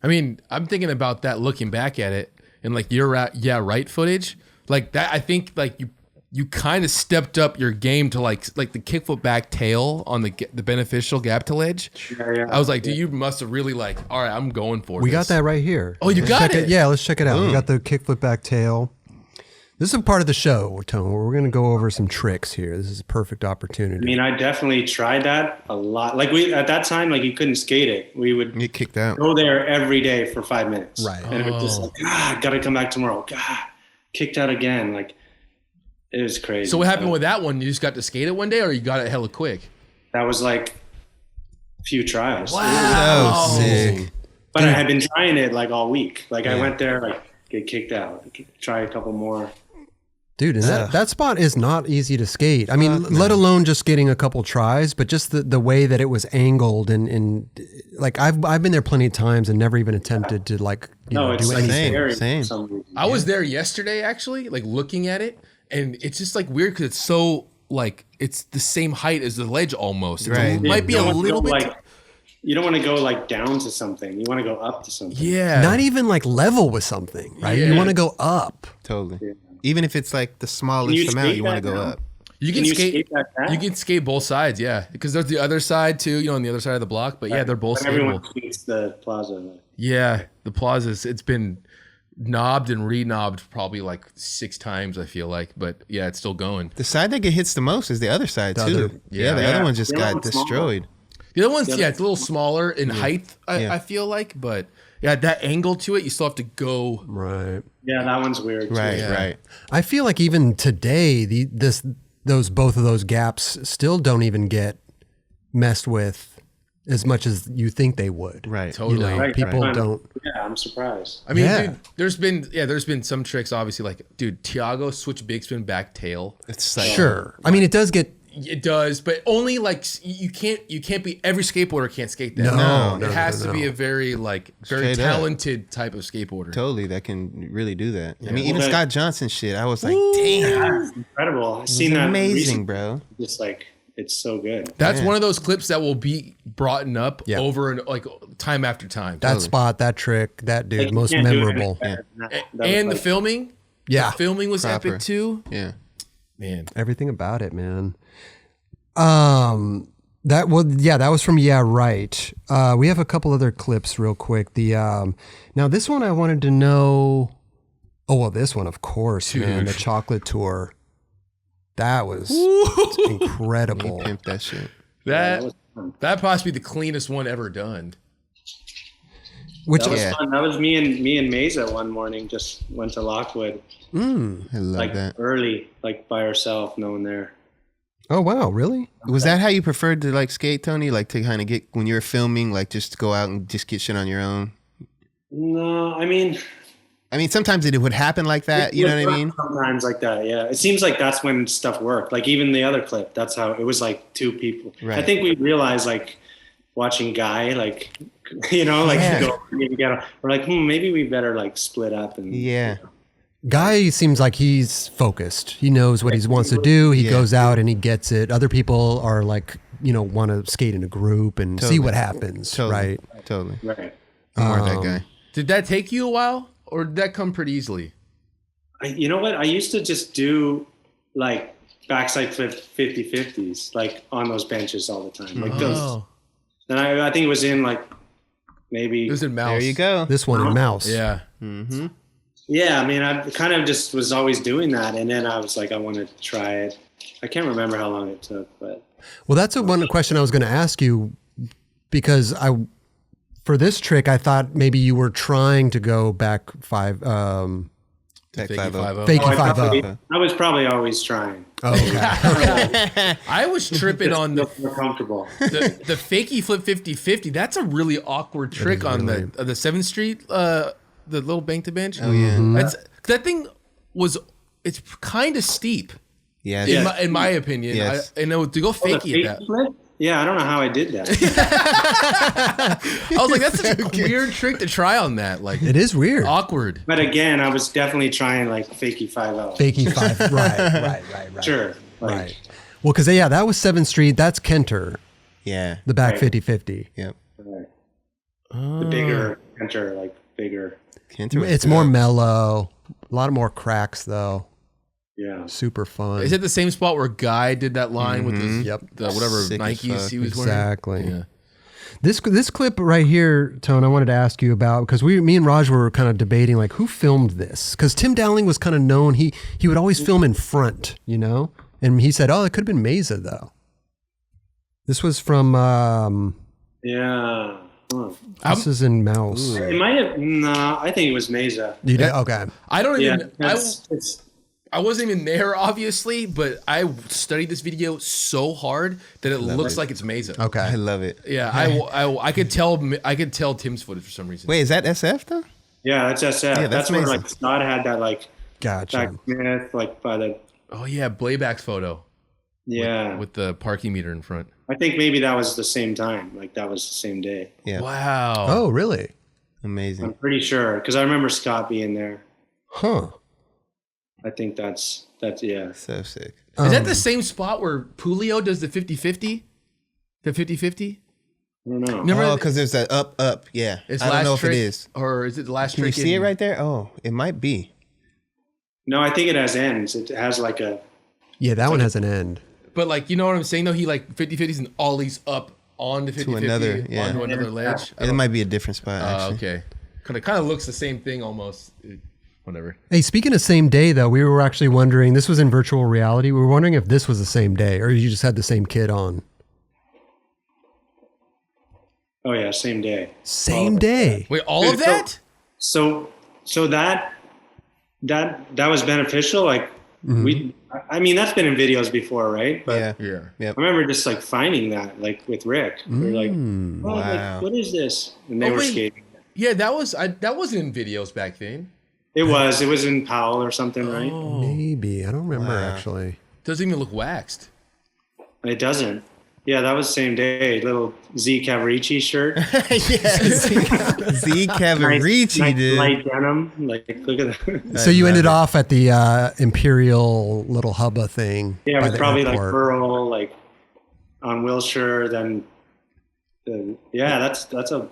I mean, I'm thinking about that looking back at it and like your right footage. Like that, I think like you kind of stepped up your game to like the kickflip back tail on the beneficial gap to ledge. Yeah. I was like, dude, you must have really like, all right, I'm going for it. We got that right here. Oh, you got it? Yeah, let's check it out. We got the kickflip back tail. This is a part of the show, Tone, where we're going to go over some tricks here. This is a perfect opportunity. I mean, I definitely tried that a lot. Like at that time, like you couldn't skate it. We would get kicked out. Go there every day for 5 minutes. Right. And it was just like, gotta come back tomorrow. Kicked out again. Like, it was crazy. So what happened with that one? You just got to skate it one day, or you got it hella quick? That was like a few trials. Wow. So sick. But I had been trying it like all week. Like I went there, like get kicked out, try a couple more. Dude, and that spot is not easy to skate. I mean, let alone just getting a couple tries, but just the way that it was angled and like I've been there plenty of times and never even attempted to like do anything. Same. I was there yesterday actually, like looking at it, and it's just like weird because it's so like it's the same height as the ledge almost. Right. It might be a little bit. Like, you don't want to go like down to something. You want to go up to something. Yeah. Not even like level with something, right? Yeah. You want to go up. Totally. Yeah. Even if it's like the smallest amount, you want to go up. You can skate that back? You can skate both sides, yeah. Because there's the other side too, you know, on the other side of the block. But yeah, they're both everyone skatable. skates the plaza. Yeah, the plazas. It's been knobbed and re-knobbed probably like 6 times, I feel like. But yeah, it's still going. The side that gets hits the most is the other side too. The other one just got destroyed. The other one's it's a little smaller in height, I feel like, but yeah, that angle to it, you still have to go. Right. Yeah, that one's weird too. Right. I feel like even today, both of those gaps still don't even get messed with as much as you think they would. Right. Totally. You know, people don't. Yeah, I'm surprised. I mean, dude, there's been some tricks, obviously, like, dude, Tiago switch big spin back tail. It's like, sure. I mean, it does get. It does, but only like you can't be every skateboarder can't skate that. No, it has to be a very very Straight talented type of skateboarder. Totally, that can really do that. I mean, even Scott Johnson shit, I was like, damn, that's incredible. I've seen that amazing, recently. bro. Just like it's so good. That's one of those clips that will be brought up Yeah. over and like time after time. That spot, that trick, that dude, Like, most you can't do it memorable. any better than that. That And was the filming, Yeah. the filming was Proper. epic too. Yeah. Man, Everything about it, man. That was from Right. We have a couple other clips real quick. Now this one I wanted to know. Oh well, this one of course, man. The chocolate tour. That was incredible. Pimp that shit. that possibly the cleanest one ever done. Which That was fun. That was me and Mesa one morning. Just went to Lockwood, I love like that. early, like by herself, no one there. oh wow, really? Was that how you preferred to like skate, Tony? Like to kind of get when you were filming, like just go out and just get shit on your own? No, I mean sometimes it would happen like that. You know what I mean? Sometimes like that, yeah. It seems like that's when stuff worked. Like even the other clip, that's how it was. Like 2 people. Right. I think we realized like watching Guy, like you know, like go together. We're like, maybe we better like split up and Yeah. Guy seems like he's focused. He knows what he wants to do. He goes out and he gets it. Other people are like, want to skate in a group and see what happens, right? Totally. Right. I'm more that guy. Did that take you a while, or did that come pretty easily? You know what? I used to just do like backside flip 50-50s like on those benches all the time. Like those. And I think it was in like maybe. It was in Mouse. There you go. This one in Mouse. Yeah. Mm-hmm. Yeah, I mean, I kind of just was always doing that, and then I was like, I want to try it. I can't remember how long it took, but. Well, that's one question I was going to ask you, because for this trick, I thought maybe you were trying to go back Tech 5-0. Fakey 5-0. I was probably always trying. Oh, okay. I was tripping on the More comfortable. the fakey flip 50-50. That's a really awkward trick on the 7th Street, the little bank to bench. Oh yeah. That thing it's kind of steep. Yeah. In my opinion. Yes. To go fakey at that. Flip? Yeah, I don't know how I did that. I was like, that's such a weird trick to try on that. Like, It is weird. awkward. But again, I was definitely trying like fakey 5-0. Fakey 5. Right. Sure. Like, Right. Well, because that was 7th Street. That's Kenter, Yeah. the back Right. 50-50. Yep. right. The bigger Enter like bigger. It's more mellow. A lot of more cracks though. Yeah. Super fun. Is it the same spot where Guy did that line with his the whatever Sick as Nikes fuck. he was wearing? Exactly. Yeah. This clip right here, Tone, I wanted to ask you about because me and Raj were kind of debating like who filmed this because Tim Dowling was kind of known he would always film in front, you know, and he said, oh, it could have been Mesa though. This was from Yeah. Huh. this is in Mouse. It might have. No, I think it was Mesa. You did? Okay. I don't Yeah. even. It's I wasn't even there, obviously, but I studied this video so hard that it looks like it's Mesa. Okay. I love it. Yeah, I could tell Tim's footage for some reason. Wait, is that SF though? Yeah, that's SF. Yeah, that's that's where amazing. like Scott had that like Gotcha. Jack Smith like by the Oh yeah, Blayback's photo yeah. with the parking meter in front. I think maybe that was the same time. Like that was the same day. Yeah. Wow. Oh, really? Amazing. I'm pretty sure because I remember Scott being there. Huh. I think that's yeah. So sick. Is that the same spot where Pulio does the 50-50? The 50-50? I don't know. Remember Oh, because there's that up. Yeah. it's I don't last know if trick, it is. or is it the last Can you trick? see it right there? Oh, it might be. No, I think it has ends. It has like a Yeah, that one has an end. But like, you know what I'm saying though? He like 50-50s and ollies up on the 50-50 another, yeah. onto another ledge. It might be a different spot. Actually. Okay. Kind of looks the same thing almost. Whatever. Hey, speaking of same day, though, we were actually wondering, this was in virtual reality. We were wondering if this was the same day or you just had the same kid on. oh yeah, same day. Same day. Wait, all of that? So that was beneficial. Like I mean that's been in videos before, right? But Yeah. Yeah. Yep. I remember just like finding that like with Rick. We were like, oh, wow. like, what is this? And they Oh, were wait. skating. Yeah, that wasn't in videos back then. It was in Powell or something, right? Oh. Maybe. I don't remember, Wow. actually. Doesn't even look waxed. It doesn't. Yeah, that was the same day. Little Z Cavarici shirt. Yes. Z Cavarici, dude. Light denim. Like, look at that. So you ended off at the Imperial little hubba thing. Yeah, by with the probably like airport. Pearl, like on Wilshire. Then yeah, that's a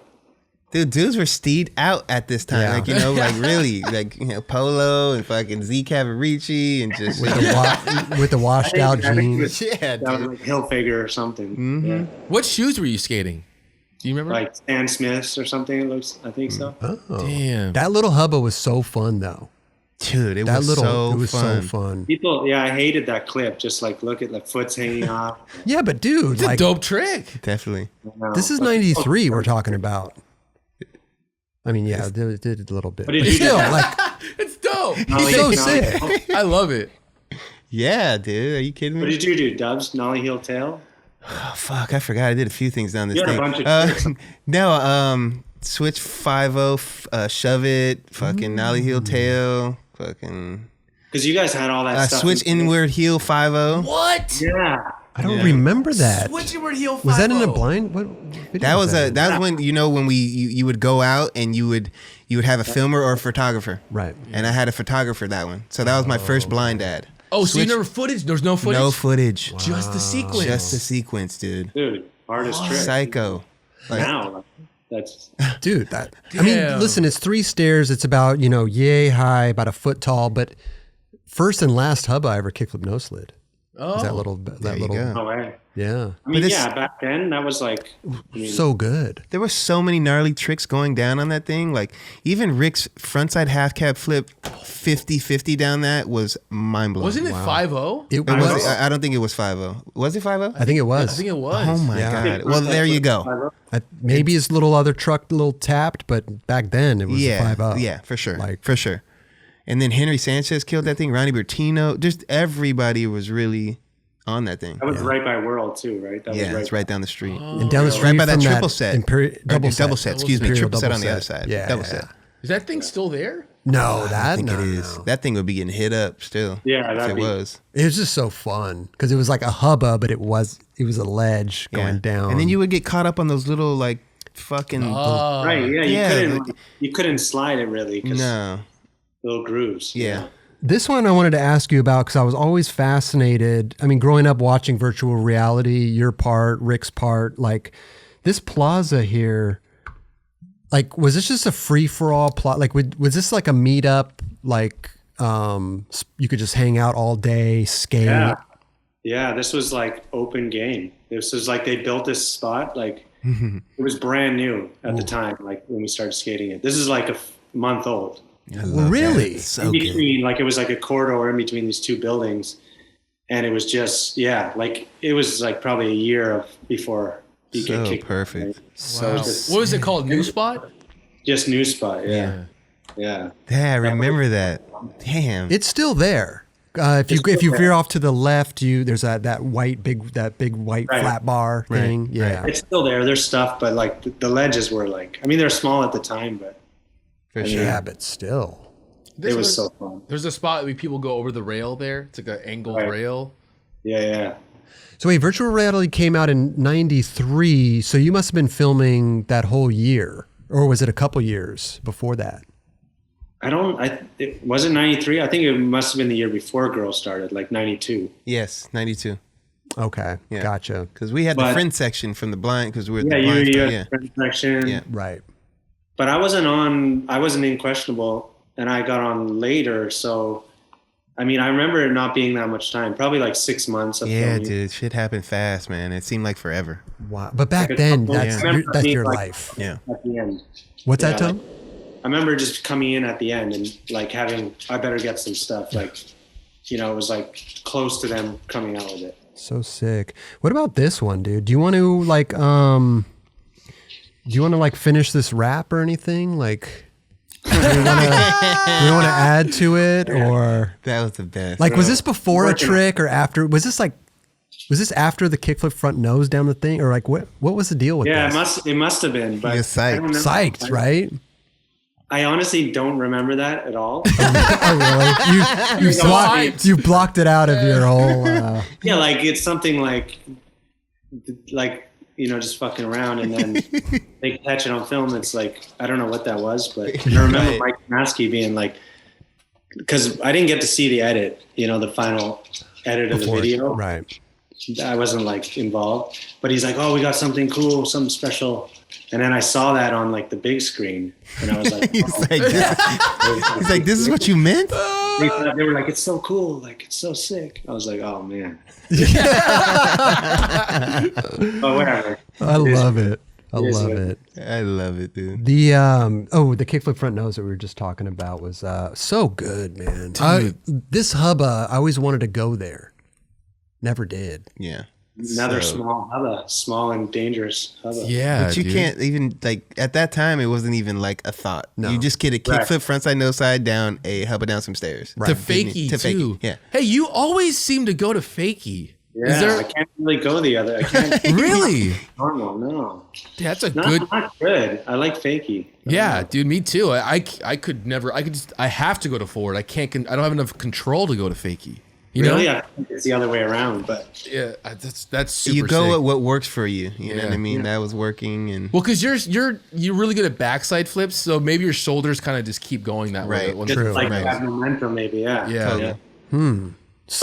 Dude, dudes were steed out at this time. Yeah. Like, you know, like really, like, you know, Polo and fucking Z Cavarici and just. with the washed out I think it jeans. was- Yeah, that was dude. like Hilfiger or something. Yeah. What shoes were you skating? Do you remember? Like Stan Smiths or something. It looks. I think so. Oh. Damn. That little hubba was so fun, though. Dude, it That was little, so it was fun. so fun. People, yeah, I hated that clip. Just like look at the foot's hanging off. Yeah, but dude, It's a like dope trick. Definitely. this is '93 we're talking about. I mean, yeah, it did a little bit. What did But you still, do? like, It's dope. he's so sick. I love it. Yeah, dude. Are you kidding me? What did you do, Dubs? Nollie heel tail? Oh, fuck, I forgot. I did a few things down this You had a thing. bunch of tricks. No, switch 5-0, shove it, fucking nollie heel tail, fucking Because you guys had all that stuff. switch inward heel 5-0. What? Yeah. I don't remember that. Switch inward heel 5-0. Was that in a blind? What video That was that? that was when, you know, when you would go out and you would have a filmer or a photographer. Right. And I had a photographer that one. So that was my first blind ad. Oh, so you Switch- never footage? There's no footage? No footage. Just the sequence. Just the sequence, dude. Dude, hardest trick. Psycho. Like, Now, that's Dude, that. I mean, Damn. listen, it's 3 stairs. It's about, yay high, about a foot tall, but first and last hubba I ever kickflip no slid. Oh. Is that little, you go. no way. yeah. I mean, it's- yeah, back then that was like, I mean, So good. there were so many gnarly tricks going down on that thing. Like, even Rick's frontside half cab flip 50-50 down that was mind blowing. Wasn't it 5-0? It It was, was. I don't think it was 5-0. Was it 5-0? I think it I was. think it was. Oh my Yeah. God. Well, there you go. Maybe his little other truck, a little tapped, but back then it was Yeah. 5-0. Yeah, for sure. Like- for sure. And then Henry Sanchez killed that thing. Ronnie Bertino. Just everybody was really on that thing. That was right by World too, right? That Yeah, was it's right down the street. And down the street Right by that from triple set. double Or set. double set, excuse me. Imperial Triple set double on the other set. side. Yeah, Double yeah. set. Is that thing still there? No, that I think no, it is. no. That thing would be getting hit up still. Yeah, if that'd it be- was. It was just so fun because it was like a hubba, but it was a ledge going Yeah. down. And then you would get caught up on those little like fucking right. Yeah, yeah, you couldn't slide it really because no. little grooves. Yeah. This one I wanted to ask you about because I was always fascinated. I mean, growing up watching virtual reality, your part, Rick's part, like this plaza here. Like, was this just a free for all plot? Like, was this like a meetup? Like, you could just hang out all day, skate. Yeah. This was like open game. This was like they built this spot. Like it was brand new at the time. Like when we started skating it. This is like a month old. Really? So in between, good. like it was like a corridor in between these two buildings, and it was just like it was like probably a year before you get So kicked. perfect. Right? Wow. What was it called? New Spot? Just new spot. Yeah. Yeah, I remember that. Damn. It's still there. If you veer off to the left, there's that big white flat bar thing. Yeah, It's still there. There's stuff, but like the ledges were like, I mean, they're small at the time, but For sure. yeah, but still. it was so fun. There's a spot where people go over the rail there. It's like an angled rail. Yeah. So wait, virtual reality came out in '93. So you must have been filming that whole year, or was it a couple years before that? It wasn't 93. I think it must have been the year before Girl started, like 92. Yes, 92. Okay, Yeah. gotcha. Because we had the But- friend section from the blind, because we were at Yeah, the blind. you spot, had the friend section. Yeah. Right. But I wasn't in Questionable, and I got on later. So, I mean, I remember it not being that much time, probably like 6 months of Yeah, filming. dude, shit happened fast, man. It seemed like forever. Wow. But back Like a then, couple- that's I remember that's being your like- life. Yeah. At the end. What's that, Yeah, Tom? I remember just coming in at the end and like I better get some stuff. Like, it was like close to them coming out with it. So sick. What about this one, dude? Do you want to finish this rap or anything? Like, do you want to add to it, or That was the best. like, was this before a Working on- trick or after? Was this after the kickflip front nose down the thing, or like what was the deal with Yeah, this? it must have been. But You're psyched. I don't know. Psyched, right? I honestly don't remember that at all. Oh, really? You blocked it out of your whole. Yeah, like it's something like just fucking around, and then they catch it on film. It's like I don't know what that was, but I remember Mike Maskey being like, because I didn't get to see the edit, the final edit of the video. Right. I wasn't like involved, but he's like, "Oh, we got something cool, something special," and then I saw that on like the big screen, and I was like, He's like, this is what you meant? They were like, "It's so cool, like it's so sick." I was like, "Oh man," but whatever. I love it. I is love what- it. I love it, dude. The the kickflip front nose that we were just talking about was so good, man. This hub, I always wanted to go there. Never did. Yeah. Another So- small and dangerous hubba. Yeah, But you dude. can't even, like, at that time, it wasn't even like a thought. No. You just get a kickflip frontside, no side, down, a hubba down some stairs. To fakie, To too. fakie, yeah. Hey, you always seem to go to fakie. Yeah, Is there I can't really go the other. I can't really? normal. No, That's a not good. not good. I like fakie. Yeah, dude, me too. I could never. I have to go to forward. I can't. I don't have enough control to go to fakie. You Really, know? I think it's the other way around. But Yeah, that's super. You go sick. with what works for you. You know what I Yeah. mean? That was working. And Well, because you're really good at backside flips, so maybe your shoulders kind of just keep going that way. Right. Once just you're like flipping. that momentum, maybe. Yeah. Yeah. Totally. But I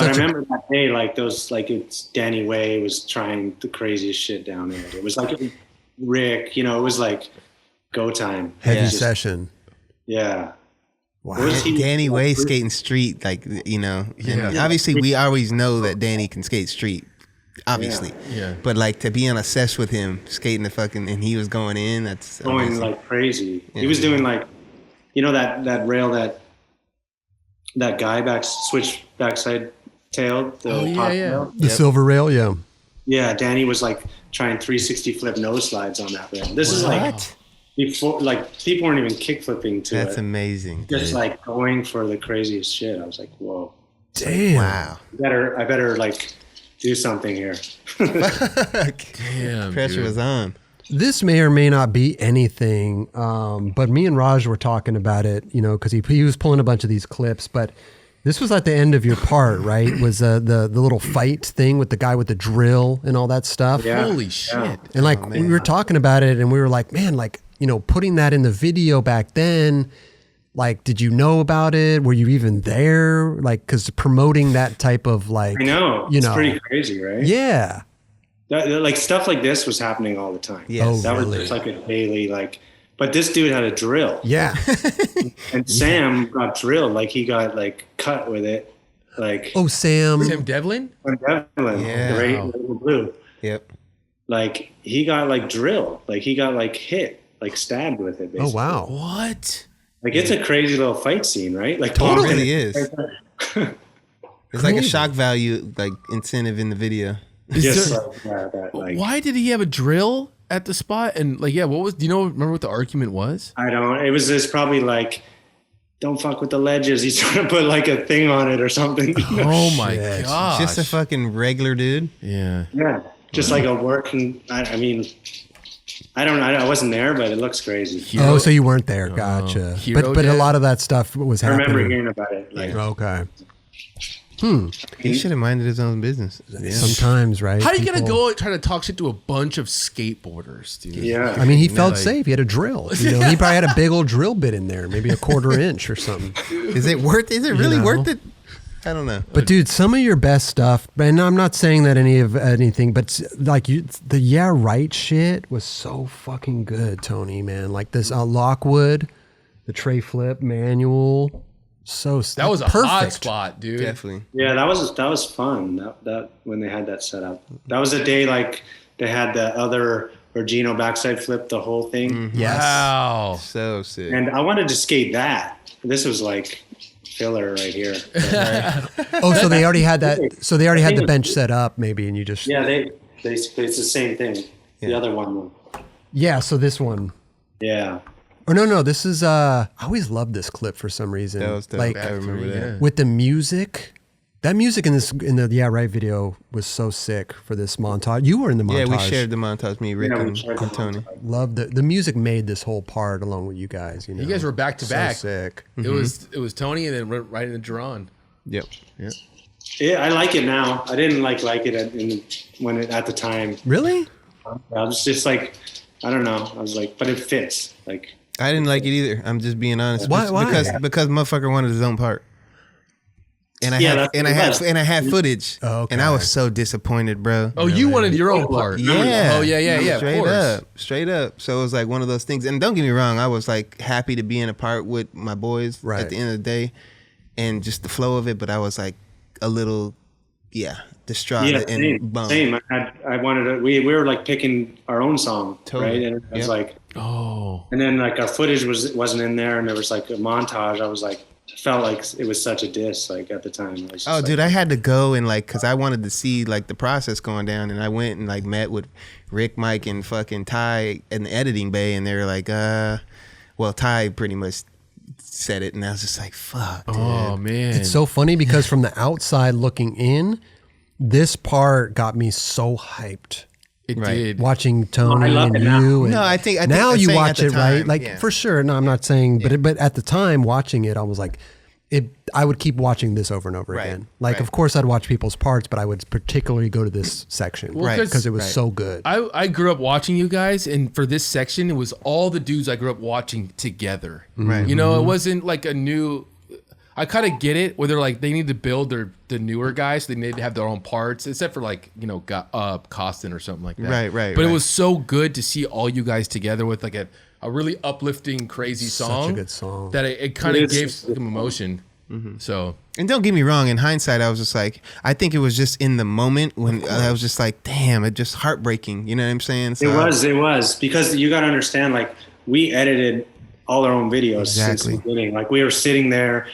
Such a, remember that day, like those, like it's Danny Way was trying the craziest shit down there. It was like Rick, it was like go time. heavy Yeah. session. Yeah. Wow. What was he- Danny Way skating street, like, and Yeah. obviously we always know that Danny can skate street, obviously. Yeah. But like to be on a sesh with him skating the fucking, and he was going in, that's Going amazing. like crazy. Yeah. He was doing like, that rail that guy switch backside tailed. The Oh, yeah, pop yeah. rail. The silver rail, yeah. Yeah, Danny was like trying 360 flip nose slides on that rail. This is like before, like people weren't even kick flipping to That's it. amazing. Just dude. like going for the craziest shit. I was like, whoa. Damn. Wow. I better like do something here. Damn, Pressure dude. was on. This may or may not be anything, but me and Raj were talking about it, because he was pulling a bunch of these clips, but this was at the end of your part, right? Was the little fight thing with the guy with the drill and all that stuff? Yeah. Holy shit. And like we were talking about it and we were like, man, like, putting that in the video back then, like, did you know about it? Were you even there? Like, cause promoting that type of like, I know. It's pretty crazy, right? Yeah. Like stuff like this was happening all the time. Yes. Oh, That was really? just like a daily, like But this dude had a drill. Yeah. And Sam got drilled. Like he got like cut with it. Like Sam Devlin? The radio blue. Yep. Like he got like drilled. Like he got like hit, like stabbed with it. Basically. Oh wow. What? Like it's a crazy little fight scene, right? Like Totally. It really is. It's like a shock value like incentive in the video. Why did he have a drill at the spot? And like, what was, do you remember what the argument was? I don't, it was just probably like, don't fuck with the ledges. He's trying to put like a thing on it or something. Oh my gosh. Just a fucking regular dude. Yeah. Yeah. Just like a working, I mean, I don't know. I wasn't there, but it looks crazy. Oh, so you weren't there. Gotcha. But a lot of that stuff was happening. I remember hearing about it. Like, okay. He should have minded his own business. Yeah. Sometimes, right? How are you gonna go try to talk shit to a bunch of skateboarders, dude? Yeah. I mean, he felt safe. He had a drill. He probably had a big old drill bit in there, maybe a 1/4 inch or something. Is it really worth it? I don't know. But dude, some of your best stuff, and I'm not saying that anything, but like the Yeah Right shit was so fucking good, Tony, man. Like this Lockwood, the tray flip manual. So that was a perfect hot spot, dude. Definitely. Yeah, that was fun. That when they had that set up. That was a day like they had the other Regino backside flip, the whole thing. Mm-hmm. Yes. Wow. So sick. And I wanted to skate that. This was like filler right here. Oh, so they already had that. So they already had the bench set up, maybe, and you just. Yeah, they basically it's the same thing. Yeah. The other one. Yeah. So this one. Yeah. Or no, this is I always loved this clip for some reason. That was dope. Like I remember that. with the music. That music in the Yeah Right video was so sick for this montage. You were in the montage. Yeah, we shared the montage, me, Rick, and Tony. Loved the music made this whole part along with you guys. You guys were back to back. So sick. It was Tony and then right into Jeron. Yep. Yeah. Yeah, I like it now. I didn't like it at the time. Really? I was just like, I don't know. I was like, but it fits. Like I didn't like it either. I'm just being honest. Why? Because motherfucker wanted his own part. And I had footage. Oh, okay. And I was so disappointed, bro. Oh, you wanted your own part. Yeah. Oh, yeah. Straight up. So it was like one of those things. And don't get me wrong, I was like happy to be in a part with my boys at the end of the day and just the flow of it. But I was like a little, distraught and bummed. Same. I wanted to, we were like picking our own song, right? And it was like, and then like our footage wasn't in there, and there was like a montage. I was like, felt like it was such a diss, like at the time. Dude, I had to go and like, cause I wanted to see like the process going down, and I went and like met with Rick, Mike, and fucking Ty in the editing bay, and they were like, well, Ty pretty much said it, and I was just like, fuck, dude. Oh man, it's so funny because from the outside looking in, this part got me so hyped. It did. Watching Tony and you. And no, I think now I'm you saying watch at it, the right? time, Like for sure. No, I'm not saying, but at the time watching it, I was like, I would keep watching this over and over again. Like, of course, I'd watch people's parts, but I would particularly go to this section, because it was so good. I grew up watching you guys, and for this section, it was all the dudes I grew up watching together. Right. You know, it wasn't like a new. I kind of get it where they're like they need to build the newer guys, so they need to have their own parts, except for like Costin or something like that. Right. But it was so good to see all you guys together with like a really uplifting, crazy song. Such a good song that it kind of gave some emotion. Mm-hmm. So, and don't get me wrong, in hindsight, I was just like, I think it was just in the moment when I was just like, damn, it just heartbreaking. You know what I'm saying? So it was because you got to understand, like we edited all our own videos since the Exactly. beginning. Like we were sitting there,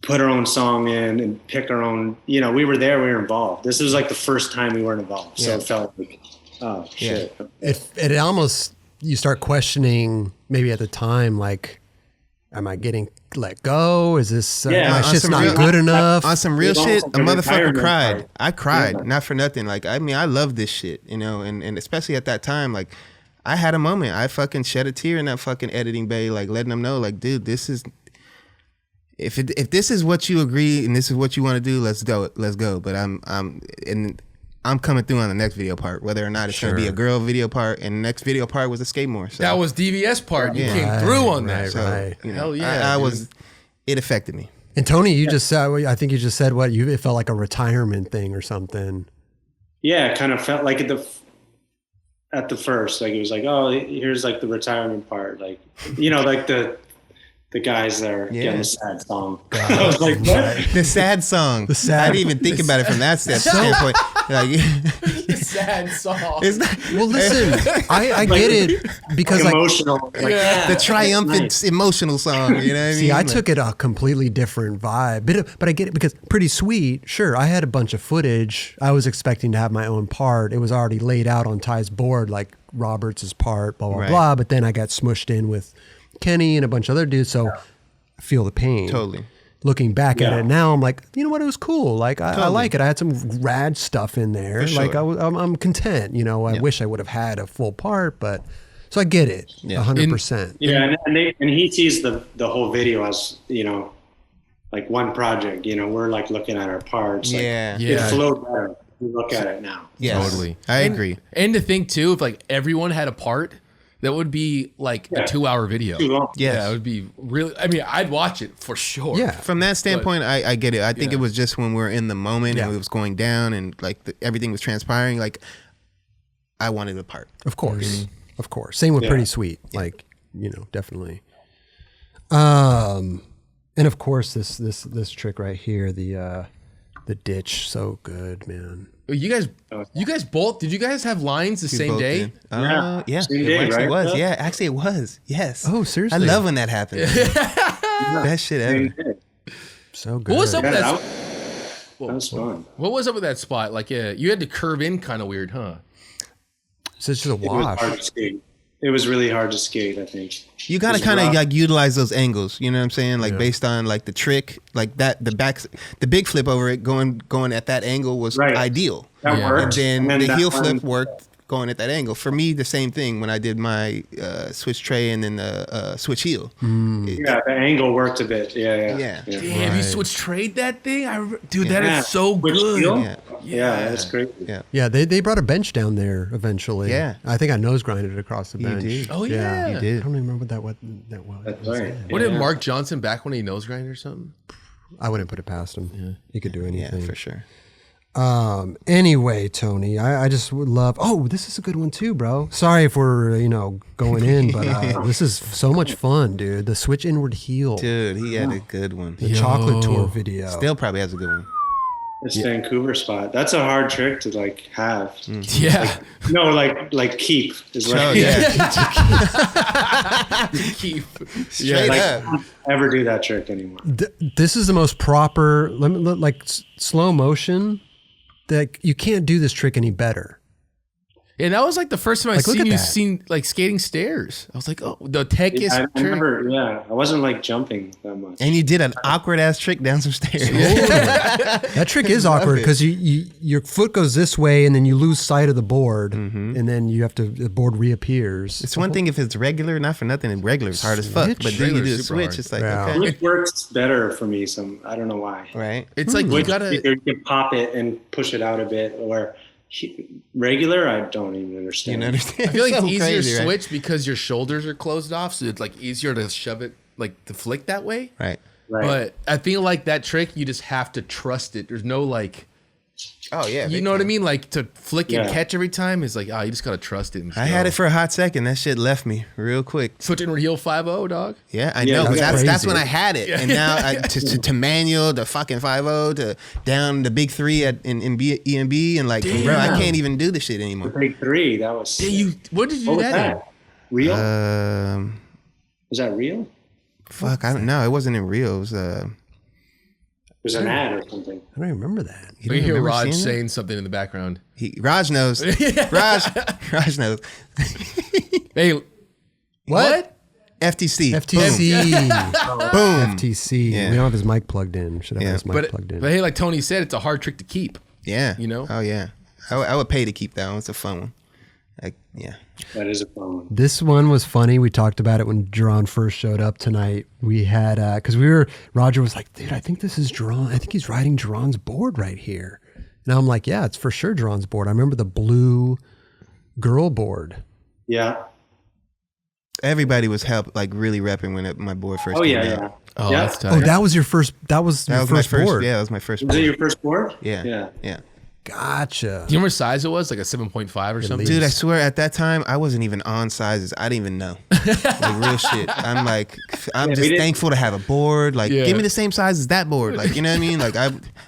put our own song in and pick our own, we were there, we were involved. This was like the first time we weren't involved. So it felt like, oh shit. It almost, you start questioning maybe at the time, like, am I getting let go? Is this my shit's not good enough? On some real shit, a motherfucker retirement cried. part. I cried, not for nothing. Like, I mean, I love this shit, and especially at that time, like, I had a moment. I fucking shed a tear in that fucking editing bay, like letting them know, like, dude, this is, if this is what you agree and this is what you want to do, let's go. But I'm coming through on the next video part, whether or not it's going to be a girl video part, and the next video part was a skateboard. So that was DVS part. You came through on that. Right. Hell yeah. It affected me. And Tony, you just said, I think you just said it felt like a retirement thing or something. Yeah, it kind of felt like at the first, like it was like, oh, here's like the retirement part, like like the guys there getting the sad song. I was like, what? The sad song. I didn't even think about it from that standpoint. Like, The sad song. it's not, Well, listen, I get it because like Emotional. Like, the triumphant nice. emotional song. You know what I mean? see, I Like, took it a completely different vibe, but I get it because Pretty Sweet. Sure, I had a bunch of footage. I was expecting to have my own part. It was already laid out on Ty's board, like Roberts' part, blah blah Right. blah. But then I got smushed in with Kenny and a bunch of other dudes, so I feel the pain. Totally. Looking back at Yeah. it now, I'm like, you know what? It was cool. Like I Totally. like it. I had some rad stuff in there. For sure. Like I'm content. I wish I would have had a full part, but so I get it. Yeah. 100%. Yeah, and he sees the whole video as like one project. We're like looking at our parts. Like, Yeah. it Yeah. flowed better. We look at it now. Yes. Totally. I agree. And to think too, if like everyone had a part, that would be like a 2-hour video. Too long. Yes. Yeah, it would be really. I mean, I'd watch it for sure. Yeah. From that standpoint, I get it. I think Yeah. it was just when we were in the moment Yeah. and it was going down and like everything was transpiring. Like I wanted a part. Of course. Of course. Same with Yeah. Pretty Sweet. Like, definitely. And of course this trick right here, the ditch, so good, man. You guys both. Did you guys have lines the same Both day? did. Yeah. Yeah. Same It day, actually right? was. Yeah. Actually, it was. Yes. Oh, seriously? I love when that happens. Best shit ever. Same day. So good. What was up Yeah, with that that? was fun. What was up with that spot? Like, you had to curve in kind of weird, huh? So it's just a It was hard wash. to skate. It was really hard to skate, I think. You got to It's kind of rough. like utilize those angles. You know what I'm saying? Like based on like the trick, like that, the big flip over it going at that angle was Right. ideal. That Yeah. worked. And then the that heel one- flip worked going at that angle. For me, the same thing when I did my switch tray and then the switch heel. Yeah, the angle worked a bit. Yeah. Yeah. Damn, you switch trade that thing? Dude, that Yeah. is so Which good. heel? Yeah. Yeah, that's crazy. Yeah. Yeah, they brought a bench down there eventually. Yeah. I think I nose grinded it across the You bench. did. Oh, yeah. I You did. don't even remember what that was. That's right. What Yeah. did Mark Johnson back when he nose grind or something? I wouldn't put it past him. He could do Yeah, anything. for sure. Anyway, Tony, I just would love. Oh, this is a good one too, bro. Sorry if we're going in, but this is so much fun, dude. The switch inward heel, Dude, he had a good one. the chocolate tour video. Still probably has a good one. This Vancouver spot. That's a hard trick to like have. Yeah. No, like keep is what Oh yeah, Keep. straight like, up. don't ever do that trick anymore. This is the most proper. Like slow motion. That you can't do this trick any better. And that was like the first time I Like, look seen at you that. seen like skating stairs. I was like, oh, the techiest I trick. remember, I wasn't like jumping that much. And you did an awkward ass trick down some stairs. That trick is awkward because your foot goes this way and then you lose sight of the board and then the board reappears. It's one thing if it's regular, not for nothing. And regular is hard as fuck. Switch? But then you do a Regular's super switch, hard. it's like Yeah. okay, It works better for me. I don't know why. right? It's like you Which gotta. you can pop it and push it out a bit, or regular. I don't even You understand. know what I'm saying? I feel like So it's easier crazy, to right? switch because your shoulders are closed off, so it's like easier to shove it, like to flick that way. Right. Right. But I feel like that trick, you just have to trust it. There's no like, Oh yeah. you big know what I time. mean? Like to flick and Yeah. catch every time is like, you just gotta trust it. And I had it for a hot second. That shit left me real quick. switch inward heel 5-0, dog. Yeah, I Yeah, know. 'cause that's That's crazy. when I had it, and now to manual the fucking 5-0 to down the big 3 in EMB, and like, bro, I can't even do the shit anymore. Big three. That was. Yeah, what did you What do was that? in? that? Real? Was that real? Fuck, I don't know. It wasn't in real. It was It was an ad or something. I don't remember that. you We don't hear remember Raj seeing it? saying something in the background. Raj knows. Raj knows. Hey, what? FTC. FTC. Boom. FTC. Yeah. We don't have his mic plugged in. Should have Yeah. his mic But plugged in. hey, like Tony said, it's a hard trick to keep. Yeah. You know? Oh yeah. I would pay to keep that one. It's a fun one. Like yeah. That is a fun one. This one was funny. We talked about it when Jeron first showed up tonight. We had, because Roger was like, dude, I think this is Jeron. I think he's riding Jeron's board right here. And I'm like, yeah, it's for sure Jeron's board. I remember the blue girl board. Yeah. Everybody was really repping when my board first Oh came yeah, out. yeah. Oh, yeah. that's tight. Oh, that was your first, That was my first. board. Yeah, that was my first Was it board. your first board? Yeah. Yeah. Yeah. Gotcha. Do you remember what size it was? Like a 7.5 or something? Dude, I swear at that time I wasn't even on sizes. I didn't even know. Like real shit. I'm just thankful to have a board. Like, give me the same size as that board. Like, you know what I mean? Like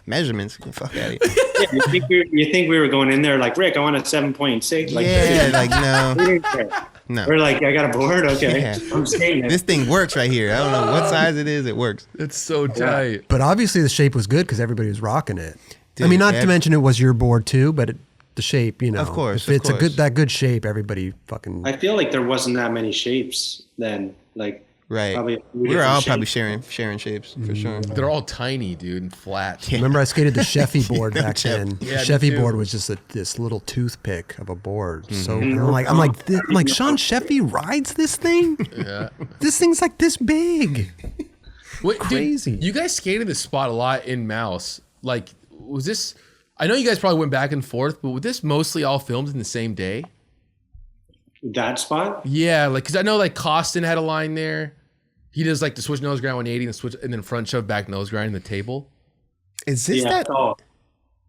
measurements. Fuck out of here. Yeah, you think we were going in there like, Rick, I want a 7.6. Like, yeah, like no. We didn't care. No. We're like, I got a board. Okay, Yeah. I'm skating it. This thing works right here. I don't know what size it is. It works. It's so tight. But obviously the shape was good because everybody was rocking it. Dude, I mean, not to mention it was your board too, but the shape, you know. Of course, if it's a good shape, everybody fucking. I feel like there wasn't that many shapes then. Like, Right. probably We were all probably sharing shapes for sure. They're all tiny, dude, and flat. Remember, I skated the Sheffy board back then. Yeah, the me Sheffy too. board was just this little toothpick of a board. So I'm like, Sean Sheffy rides this thing. Yeah. This thing's like this big. Wait, Crazy. Dude, you guys skated this spot a lot in Mouse. Like, was this? I know you guys probably went back and forth, but was this mostly all filmed in the same day? that spot. Yeah, like because I know like Costin had a line there. He does like the switch nose grind 180 and switch and then front shove back nose grind in the table. Is this Yeah. that? Oh,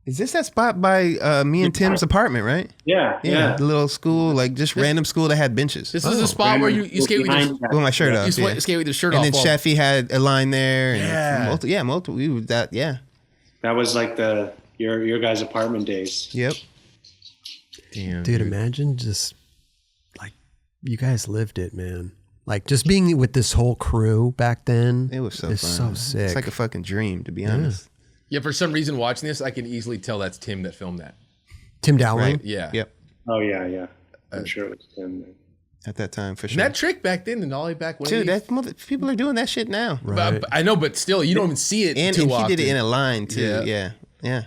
Is this that spot by me and Tim's apartment? Right. yeah. Yeah. The little school, like just random school that had benches. This is the spot where you skate with your, With my shirt off. you Yeah. skate with your shirt And off. then while- Sheffy had a line there. Yeah. And multiple. We would that. Yeah. That was like your guys' apartment days. Yep. Damn, Dude, imagine just like you guys lived it, man. Like just being with this whole crew back then. It was so it's fun. so sick. It's like a fucking dream, to be honest. Yeah, for some reason watching this, I can easily tell that's Tim that filmed that. Tim Dowling. Right. Yeah. Yep. Oh yeah. I'm sure it was him. At that time, for And sure. that trick back then, the nollie back way. Dude, people are doing that shit now. Right. I know, but still, you don't even see it And too he often. did it in a line too. Yeah. Yeah.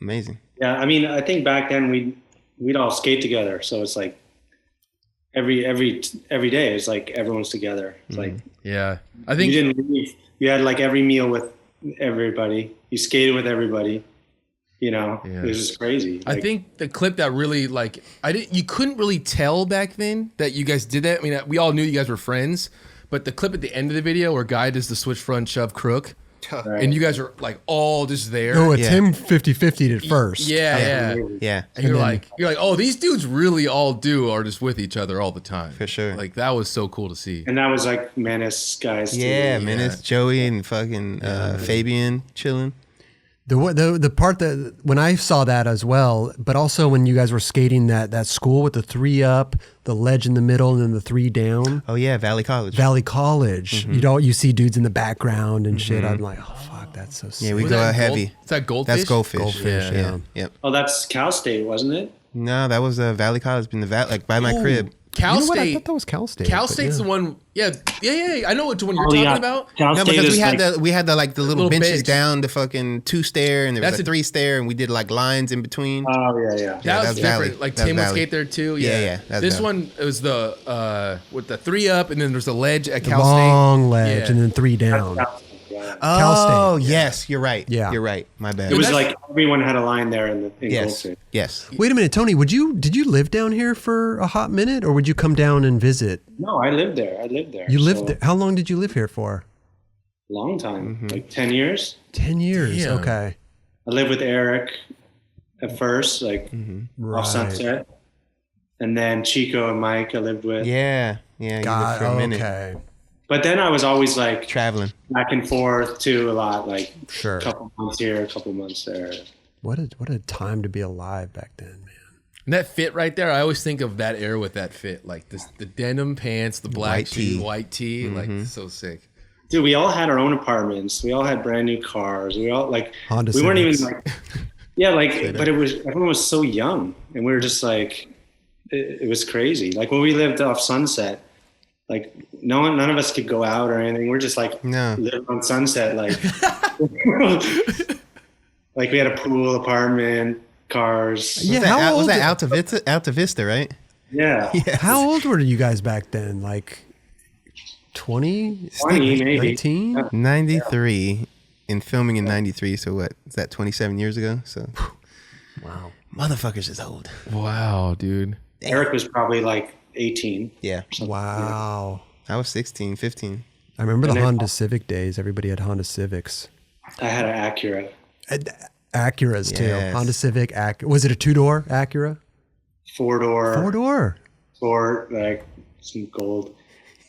Amazing. Yeah, I mean, I think back then we'd all skate together, so it's like every day it's like everyone's together. It's like Yeah, I you think didn't leave. You had like every meal with everybody. You skated with everybody. You know, Yeah. it was just crazy. I Like, think the clip that really like you couldn't really tell back then that you guys did that. I mean, we all knew you guys were friends, but the clip at the end of the video where Guy does the switch front shove crook, and you guys are like all just there. Oh, it's Yeah. him 50-50 at first. Yeah. Yeah. And you're like, oh, these dudes really all are just with each other all the time. For sure. Like that was so cool to see. and that was like Menace guys. too. Yeah, man. It's Joey and fucking Fabian chilling. The part that when I saw that as well, but also when you guys were skating that school with the 3 up, the ledge in the middle, and then the 3 down, Oh yeah, Valley College. Valley College. You see dudes in the background and shit. I'm like, oh fuck, that's so sick. Yeah, we Was go that out heavy. Is that goldfish? That's Goldfish. Goldfish, yeah. Yep. Oh, that's Cal State, wasn't it? No, that was Valley College in the valley, like by my crib. Cal You know what? I State. thought that was Cal State. Cal but State's yeah. the one. Yeah. I know which one you're Oh, talking yeah. about. Cal No, State because is we had like, the little Little benches bench. down the fucking 2 stair, and there was That's a a- 3 stair, and we did like lines in between. Oh yeah. That was that's different. Valley. Like That's Tim would Valley. skate there too. Yeah, Yeah, yeah, that's This Valley. one it was the with the 3 up, and then there's the ledge at Cal Long State. ledge Yeah. and then 3 down. Cal State, yeah. Oh, State. yes, you're right. Yeah. You're right. My bad. It was that's- like everyone had a line there in yes, Goldfish. yes. Wait a minute, Tony. Did you live down here for a hot minute, or would you come down and visit? No, I lived there. You lived so, there. How long did you live here for? long time, Mm-hmm. like 10 years. 10 years. Damn. Okay. I lived with Eric at first, like Right. off Sunset, and then Chico and Mike I lived with. Yeah, you lived God. for a minute. Okay. But then I was always like Traveling. back and forth too a lot, like Sure. a couple months here, a couple months there. What a time to be alive back then, man. And that fit right there, I always think of that era with that fit, like the denim pants, the black White shoe, tee. white tee, like so sick. Dude, we all had our own apartments. We all had brand new cars. We all like Honda we weren't Civics. even like yeah, like but everyone was so young, and we were just like it was crazy. Like when we lived off Sunset, like none of us could go out or anything. We're just like No. living on Sunset, like like we had a pool, apartment, cars. Yeah, Was how was old- that Alta Vista, right? Yeah. How old were you guys back then? Like 20? 20 maybe. 19? 93 and filming in 93. So what? Is that 27 years ago? So Wow. motherfuckers is old. Wow, dude. Eric was probably like 18. Yeah. Wow. I was 16, 15. I remember the And then- Honda Civic days. Everybody had Honda Civics. I had an Acura. Acuras too. Yes. Honda Civic. Was it a 2-door Acura? 4-door. 4-door. Sport, like some gold.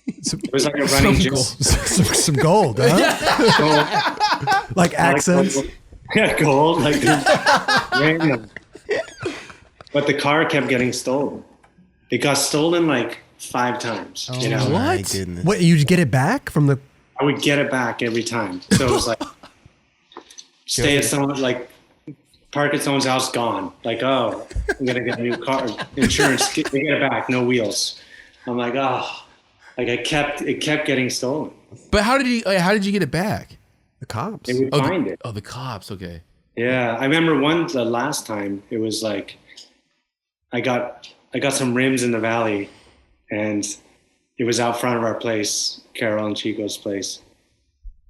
It was like a running joke. some gold, huh? Like accents. Yeah, gold. Like random. But the car kept getting stolen. It got stolen like 5 times. You know, My goodness. What, you get it back from the? I would get it back every time. So it was like stay at someone, like park at someone's house, gone. Like, oh, I'm gonna get a new car, insurance. They get it back, no wheels. I'm like, oh, like it kept getting stolen. But how did you get it back? The cops. They would find it. Oh, the cops. Okay. Yeah, I remember the last time it was like I got some rims in the valley, and it was out front of our place, Carol and Chico's place,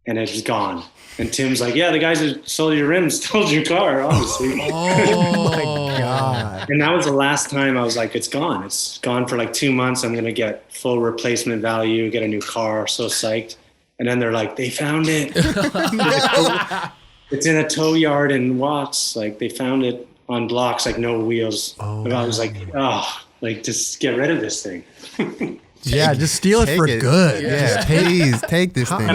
and it was gone. And Tim's like, "Yeah, the guys that sold your rims stole your car, obviously." Oh my God. And that was the last time I was like, "It's gone. It's gone for like 2 months. I'm gonna get full replacement value, get a new car." So psyched. And then they're like, "They found it." It's in a tow yard in Watts. Like they found it on blocks, like no wheels. And I was like, oh, like just get rid of this thing. Yeah, just steal it for it. good. Yeah, please take this thing.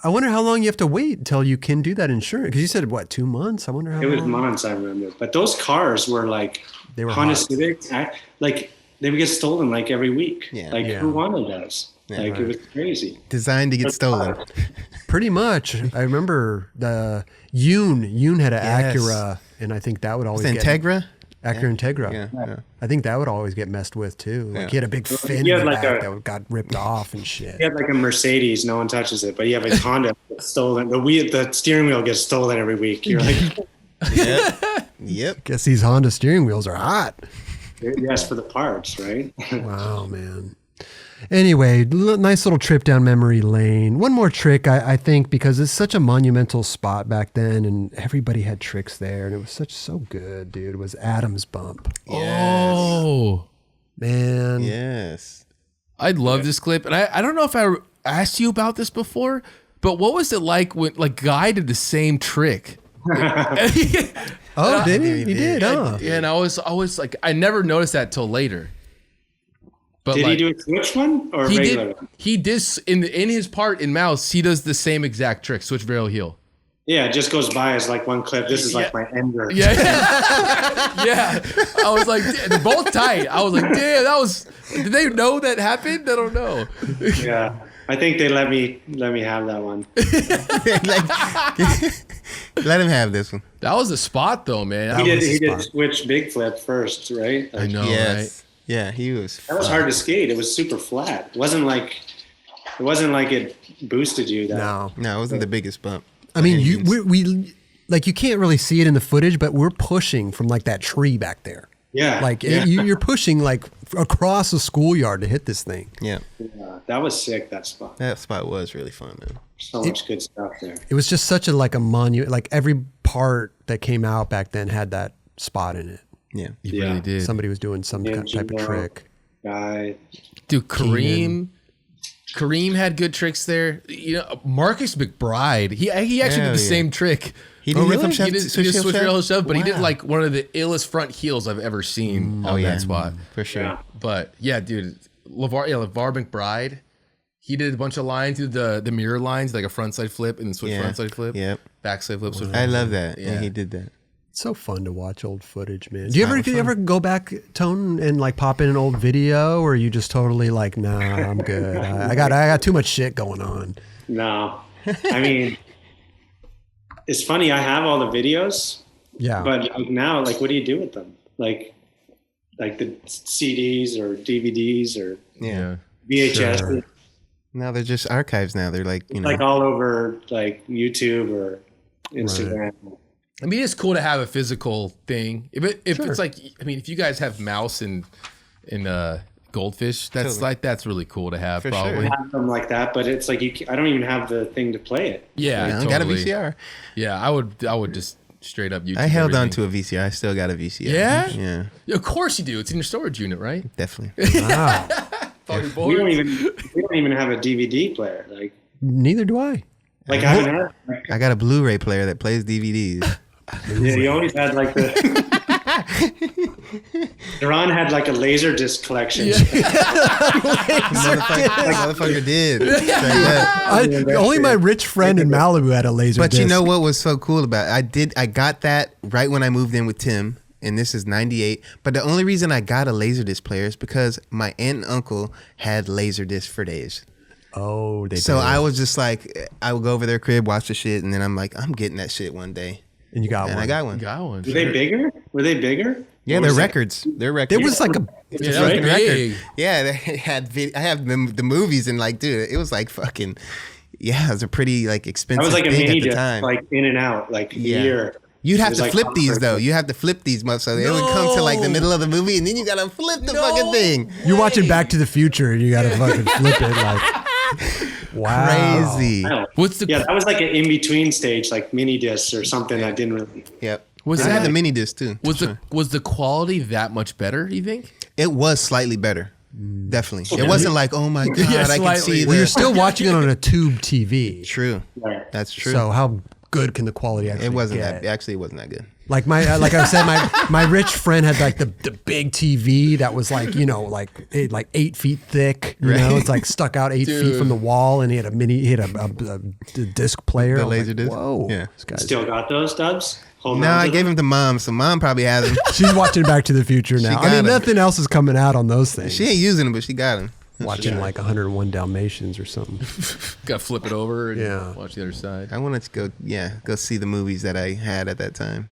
I wonder how long you have to wait until you can do that insurance. Because you said, what, 2 months? I wonder how It was long. months, I remember. But those cars were like They were Honda hot. Civics. Like they would get stolen like every week. Yeah. Like Yeah. who wanted those? Yeah, Like it was crazy. Designed to get stolen. Pretty much. I remember the Yoon had an Yes. Acura, and I think that would always get Integra? Acura Integra. Yeah. I think that would always get messed with too. Like Yeah. he had a big fin He in had the like back a- that got ripped off and shit. You have like a Mercedes, no one touches it, but you have a Honda that's stolen. The steering wheel gets stolen every week. You're like, Yep. Guess these Honda steering wheels are hot. yes, for the parts, right? Wow, man. Anyway, nice little trip down memory lane. One more trick, I think, because it's such a monumental spot back then, and everybody had tricks there, and it was so good, dude. It was Adam's Bump. Oh, Man. Yes. I love this clip, and I don't know if I asked you about this before, but what was it like when like Guy did the same trick? Oh, did he? He did, huh? Yeah, and I was like, I never noticed that till later. But Did like, he do a switch one or a he regular did. one? He did in his part in Mouse. He does the same exact trick, switch varial heel. Yeah, it just goes by as like one clip. This is like my ender. Yeah, yeah. I was like, they're both tight. I was like, damn, that was. Did they know that happened? I don't know. Yeah. I think they let me have that one. Let him have this one. That was a spot though, man. He did switch big flip first, right? I know, Yes. right? Yeah, he was. That was hard to skate. It was super flat. It wasn't like it boosted you. No. No, it wasn't the biggest bump. I mean, we like, you can't really see it in the footage, but we're pushing from like that tree back there. Yeah. Like yeah. you're pushing like across a schoolyard to hit this thing. Yeah, Yeah, that was sick. That spot. that spot was really fun, man. So much good stuff there. It was just such a monument. Like every part that came out back then had that spot in it. Yeah. He Yeah. really did. Somebody was doing some Yeah, type of Jeron. trick. Guy. Dude, Kareem had good tricks there. You know, Marcus McBride, he actually Hell did the yeah. same trick. He did really? He did switch rail shove, but he did Wow. like one of the illest front heels I've ever seen on yeah. that spot. For sure. Yeah. But yeah, dude, LeVar McBride, he did a bunch of lines through the mirror lines, like a front side flip and then switch Yeah. front side flip, Yep. back side flip. Switch I front love side that. flip. Yeah, he did that. It's so fun to watch old footage, man. Do you ever go back, Tone, and like pop in an old video, or are you just totally like, nah, I'm good. I got too much shit going on. No. I mean, it's funny. I have all the videos, Yeah. but like now, like, what do you do with them? Like the CDs or DVDs or Yeah. VHS, Sure. Now they're just archives. Now they're like, you know. like all over like YouTube or Instagram. I mean, it's cool to have a physical thing. If Sure. it's like, I mean, if you guys have mouse and goldfish, that's Totally. that's really cool to have. For probably. sure. I have them like that, but it's like I don't even have the thing to play it. Yeah, I totally. got a VCR. Yeah, I would just straight up YouTube. I held on everything. to a VCR. I still got a VCR. Yeah? Yeah, Of course you do. It's in your storage unit, right? definitely. Wow. Probably We bored. don't even have a DVD player. Like Neither do I. I haven't had. I got a Blu-ray player that plays DVDs. Yeah, he always had like the. Jeron had like a laser disc collection. Motherfucker did. Only my rich friend in Malibu had a laser But disc. you know what was so cool about it? I got that right when I moved in with Tim, and this is 98. But the only reason I got a Laserdisc player is because my aunt and uncle had Laserdisc for days. Oh, they So did. I was just like, I would go over their crib, watch the shit, and then I'm like, I'm getting that shit one day. And you got And one. I got one. Got one. Were they bigger? Were they bigger? Yeah, Or they're was it- records. They're records. It was like a. Yeah, that was Right? big. Yeah, they had. I have the movies, and like, dude, it was like fucking. Yeah, it was a pretty like That expensive was like a thing mini at the disc, time. like in and out, like a Yeah. year. You'd It have was to like flip these comfort. though. You have to flip these, so it would come to like the middle of the movie, and then you gotta flip the fucking thing. You're watching Back to the Future and you got to fucking flip it. Like, wow. Crazy. I don't- What's the Yeah, that was like an in between stage, like mini discs or something. I didn't really. Yep. Was I had that- the mini disc too. was the quality that much better? You think? It was slightly better. Definitely. It wasn't like, oh my god, Yeah, I can slightly. see Well, you're the. still watching it on a tube TV. True. Right. That's true. So how good can the quality actually it wasn't get? that. Actually, it wasn't that good. Like like I said, my rich friend had like the big TV that was like, you know, like 8 feet thick. You know, it's like stuck out 8 feet from the wall, and he had a disc player. The I was laser like, disc? Whoa, Yeah. this guy's- Still got those Dubs? Holding No, on to I gave them? him to mom, so mom probably has him. She's watching Back to the Future now. I got mean, him. nothing else is coming out on those things. She ain't using him, but she got him. watching like 101 Dalmatians or something. Got to flip it over and Yeah. watch the other side. I wanted to go see the movies that I had at that time.